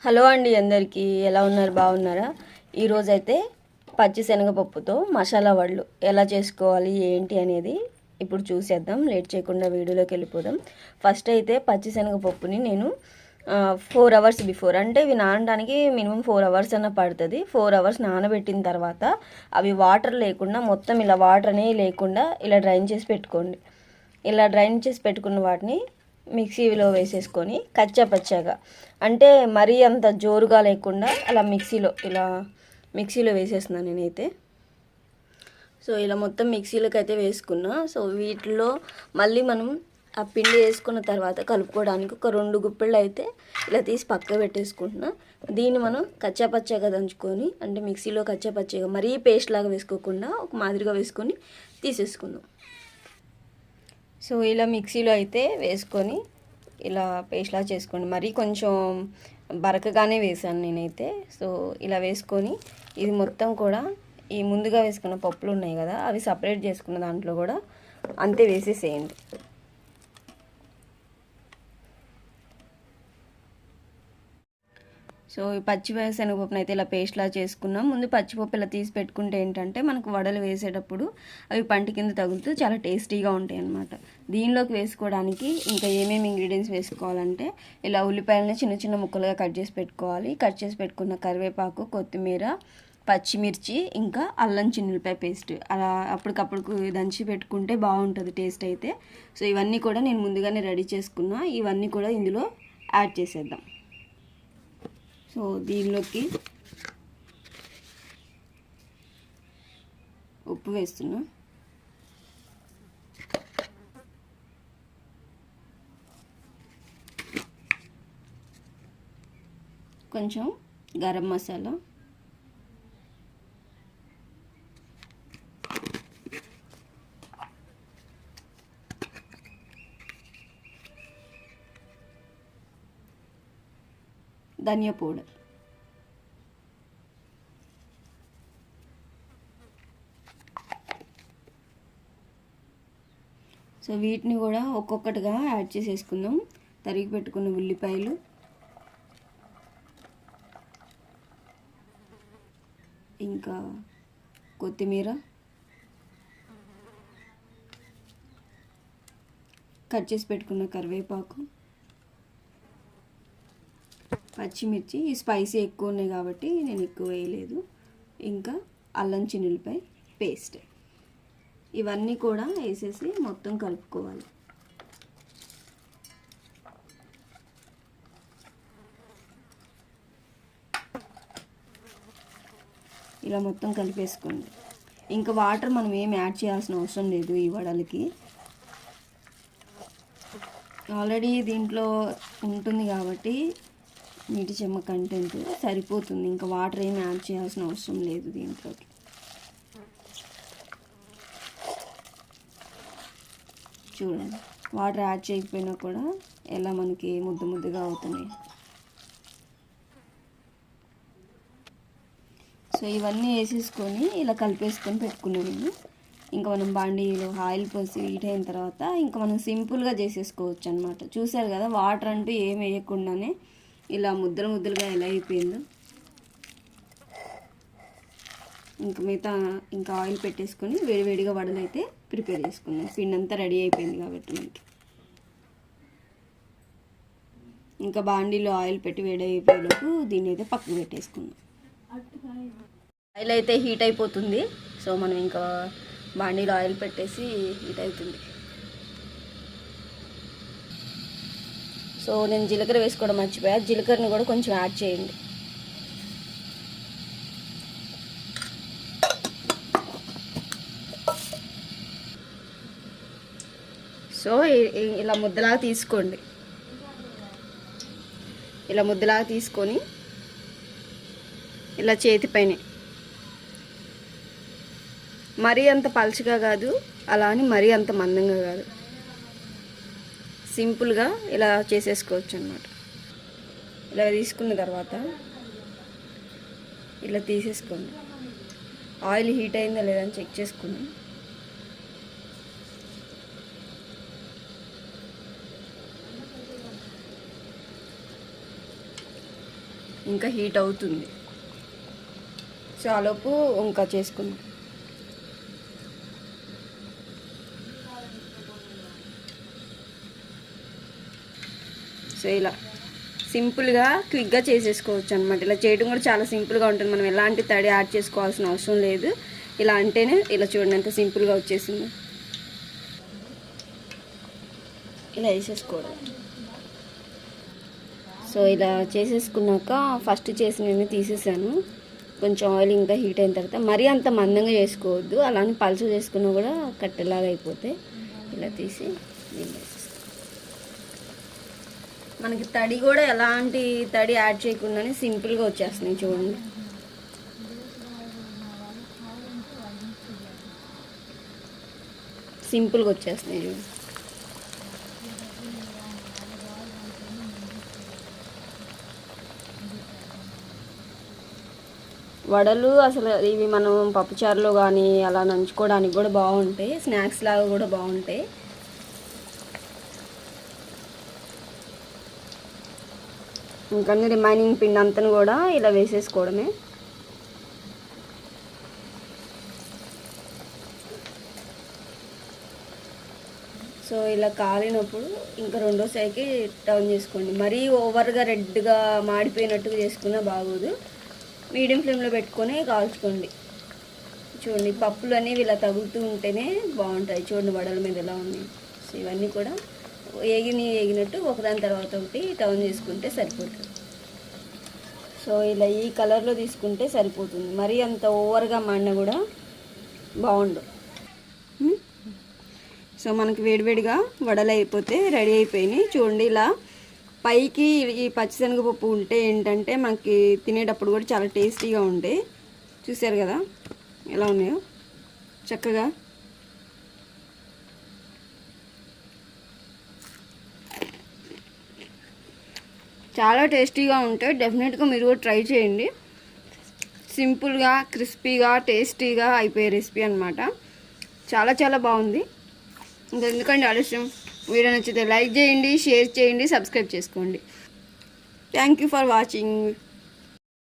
Hello అండి, అందరికీ ఎలా ఉన్నారు? బాగున్నారా? ఈరోజైతే పచ్చిశనగపప్పుతో మసాలా వడలు ఎలా చేసుకోవాలి ఏంటి అనేది ఇప్పుడు చూసేద్దాం. లేట్ చేయకుండా వీడియోలోకి వెళ్ళిపోదాం. ఫస్ట్ అయితే పచ్చిశనగపప్పుని నేను 4 అవర్స్ బిఫోర్, అంటే ఇవి నానడానికి మినిమం 4 అవర్స్ అన్న పడుతుంది. 4 అవర్స్ నానబెట్టిన తర్వాత అవి వాటర్ లేకుండా, మొత్తం ఇలా వాటర్ అనేవి లేకుండా ఇలా డ్రైన్ చేసి పెట్టుకోండి. ఇలా డ్రైన్ చేసి పెట్టుకున్న వాటిని మిక్సీలో వేసేసుకొని కచ్చాపచ్చాగా, అంటే మరీ అంత జోరుగా లేకుండా అలా మిక్సీలో వేసేస్తున్నాను నేనైతే. సో ఇలా మొత్తం మిక్సీలోకి అయితే వేసుకున్నా. సో వీటిలో మళ్ళీ మనం ఆ పిండి వేసుకున్న తర్వాత కలుపుకోవడానికి ఒక 2 గుప్పెళ్ళు అయితే ఇలా తీసి పక్క పెట్టేసుకుంటున్నా. దీన్ని మనం కచ్చాపచ్చాగా దంచుకొని, అంటే మిక్సీలో కచ్చాపచ్చాగా మరీ పేస్ట్ లాగా వేసుకోకుండా ఒక మాదిరిగా వేసుకొని తీసేసుకుందాం. సో ఇలా మిక్సీలో అయితే వేసుకొని ఇలా పేస్ట్లా చేసుకోండి. మరీ కొంచెం బరకగానే వేసాను నేనైతే. సో ఇలా వేసుకొని ఇది మొత్తం కూడా ఈ ముందుగా వేసుకున్న పప్పులు ఉన్నాయి కదా, అవి సపరేట్ చేసుకున్న దాంట్లో కూడా అంతే వేసేసేయండి. సో ఈ శనగపప్పును అయితే ఇలా పేస్ట్లా చేసుకున్నాం. ముందు పచ్చిపప్పు ఇలా తీసి పెట్టుకుంటే ఏంటంటే మనకు వడలు వేసేటప్పుడు అవి పంటి కింద తగులుతూ చాలా టేస్టీగా ఉంటాయి అన్నమాట. దీనిలోకి వేసుకోవడానికి ఇంకా ఏమేమి ఇంగ్రీడియంట్స్ వేసుకోవాలంటే, ఇలా ఉల్లిపాయలని చిన్న చిన్న ముక్కలుగా కట్ చేసి పెట్టుకోవాలి. కట్ చేసి పెట్టుకున్న కరివేపాకు, కొత్తిమీర, పచ్చిమిర్చి, ఇంకా అల్లం చిన్నులపాయ పేస్ట్ అలా అప్పటికప్పుడు దంచి పెట్టుకుంటే బాగుంటుంది టేస్ట్ అయితే. సో ఇవన్నీ కూడా నేను ముందుగానే రెడీ చేసుకున్నా. ఇవన్నీ కూడా ఇందులో యాడ్ చేసేద్దాం. సో దీనిలోకి ఉప్పు వేస్తున్నా, కొంచెం గరం మసాలా, ధనియా పౌడర్, సో వీటిని కూడా ఒక్కొక్కటిగా యాడ్ చేసేసుకుందాం. తరిగి పెట్టుకున్న ఉల్లిపాయలు, ఇంకా కొత్తిమీర, కట్ చేసి పెట్టుకున్న కరివేపాకు, పచ్చిమిర్చి. ఈ స్పైసీ ఎక్కువ ఉన్నాయి కాబట్టి నేను ఎక్కువ వేయలేదు. ఇంకా అల్లం చిన్నులపాయ పేస్ట్. ఇవన్నీ కూడా వేసేసి మొత్తం కలుపుకోవాలి. ఇలా మొత్తం కలిపేసుకోండి. ఇంకా వాటర్ మనం ఏం యాడ్ చేయాల్సిన అవసరం లేదు ఈ వడలకి. ఆల్రెడీ దీంట్లో ఉంటుంది కాబట్టి నీటి చెమ్మ కంటెంట్ సరిపోతుంది. ఇంకా వాటర్ ఏమి యాడ్ చేయాల్సిన అవసరం లేదు దీంట్లోకి. చూడండి, వాటర్ యాడ్ చేయకపోయినా కూడా ఎలా మనకి ముద్దగా అవుతున్నాయి. సో ఇవన్నీ వేసేసుకొని ఇలా కలిపేసుకొని పెట్టుకున్నాను నేను. ఇంకా మనం బాండీలో ఆయిల్ పోసి హీట్ అయిన తర్వాత ఇంకా మనం సింపుల్గా చేసేసుకోవచ్చు అనమాట. చూసారు కదా, వాటర్ అంటూ ఏం వేయకుండానే ఇలా ముద్దలుగా ఎలా అయిపోయిందో. ఇంకా ఆయిల్ పెట్టేసుకొని వేడివేడిగా వడలు అయితే ప్రిపేర్ చేసుకున్నాం. పిండి అంతా రెడీ అయిపోయింది కాబట్టి మనకి. ఇంకా బాండీలో ఆయిల్ పెట్టి వేడి అయిపోయేలోపు దీన్ని అయితే పక్కన పెట్టేసుకున్నాం. ఆయిల్ అయితే హీట్ అయిపోతుంది. సో మనం ఇంకా బాండీలో ఆయిల్ పెట్టేసి హీట్ అవుతుంది. సో నేను జీలకర్ర వేసుకోవడం మర్చిపోయా. జీలకర్రని కూడా కొంచెం యాడ్ చేయండి. సో ఇలా ముద్దలాగా తీసుకోండి. ఇలా ముద్దలాగా తీసుకొని ఇలా చేతిపైన, మరీ అంత పలుచగా కాదు, అలా అని మరీ అంత మందంగా కాదు, సింపుల్గా ఇలా చేసేసుకోవచ్చు అన్నమాట. ఇలా తీసుకున్న తర్వాత ఇలా తీసేసుకోండి. ఆయిల్ హీట్ అయిందా లేదా అని చెక్ చేసుకుని ఇంకా హీట్ అవుతుంది. సో ఆలోపు ఇంకా చేసుకుందాం. సో ఇలా సింపుల్గా క్విక్గా చేసేసుకోవచ్చు అనమాట. ఇలా చేయడం కూడా చాలా సింపుల్గా ఉంటుంది. మనం ఎలాంటి తడి యాడ్ చేసుకోవాల్సిన అవసరం లేదు. ఇలా అంటేనే ఇలా చూడండి ఎంత సింపుల్గా వచ్చేసింది. ఇలా వేసేసుకోవడం. సో ఇలా చేసేసుకున్నాక ఫస్ట్ చేసినవి తీసేసాను. కొంచెం ఆయిల్ ఇంకా హీట్ అయిన తర్వాత మరీ అంత మందంగా చేసుకోవద్దు. అలానే పలుచగా చేసుకున్నా కూడా కట్టెలాగా అయిపోతే ఇలా తీసి దీన్ని మనకి తడి కూడా ఎలాంటి తడి యాడ్ చేయకుండానే సింపుల్గా వచ్చేస్తున్నాయి చూడండి. సింపుల్గా వచ్చేస్తున్నాయి చూడండి. వడలు అసలు ఇవి మనం పప్పుచారులో కానీ అలా నంచుకోవడానికి కూడా బాగుంటాయి. స్నాక్స్ లాగా కూడా బాగుంటాయి. ఇంకా రిమైనింగ్ పిండి అంతను కూడా ఇలా వేసేసుకోవడమే. సో ఇలా కాలినప్పుడు ఇంకా రెండోసారికి టర్న్ చేసుకోండి. మరీ ఓవర్గా రెడ్గా మాడిపోయినట్టుగా చేసుకున్నా బాగోదు. మీడియం ఫ్లేమ్లో పెట్టుకొని కాల్చుకోండి. చూడండి పప్పులు అనేవి ఇలా తగులుతూ ఉంటేనే బాగుంటాయి. చూడండి వడల మీద ఎలా ఉన్నాయి. సో ఇవన్నీ కూడా ఏగినట్టు ఒకదాని తర్వాత ఒకటి టర్న్ చేసుకుంటే సరిపోతుంది. సో ఇలా ఈ కలర్లో తీసుకుంటే సరిపోతుంది. మరీ అంత ఓవర్గా మాడినా కూడా బాగుండు. సో మనకి వేడివేడిగా వడలు అయిపోతే రెడీ అయిపోయినాయి. చూడండి ఇలా పైకి ఈ పచ్చిశనగపప్పు ఉంటే ఏంటంటే మనకి తినేటప్పుడు కూడా చాలా టేస్టీగా ఉంటాయి. చూసారు కదా ఎలా ఉన్నాయో చక్కగా. చాలా టేస్టీగా ఉంటాయి. డెఫినెట్గా మీరు కూడా ట్రై చేయండి. సింపుల్గా క్రిస్పీగా టేస్టీగా అయిపోయే రెసిపీ అనమాట. చాలా చాలా బాగుంది. ఇంకా ఎందుకంటే ఆలస్యం, వీడియో నచ్చితే లైక్ చేయండి, షేర్ చేయండి, సబ్స్క్రైబ్ చేసుకోండి. Thank you for watching.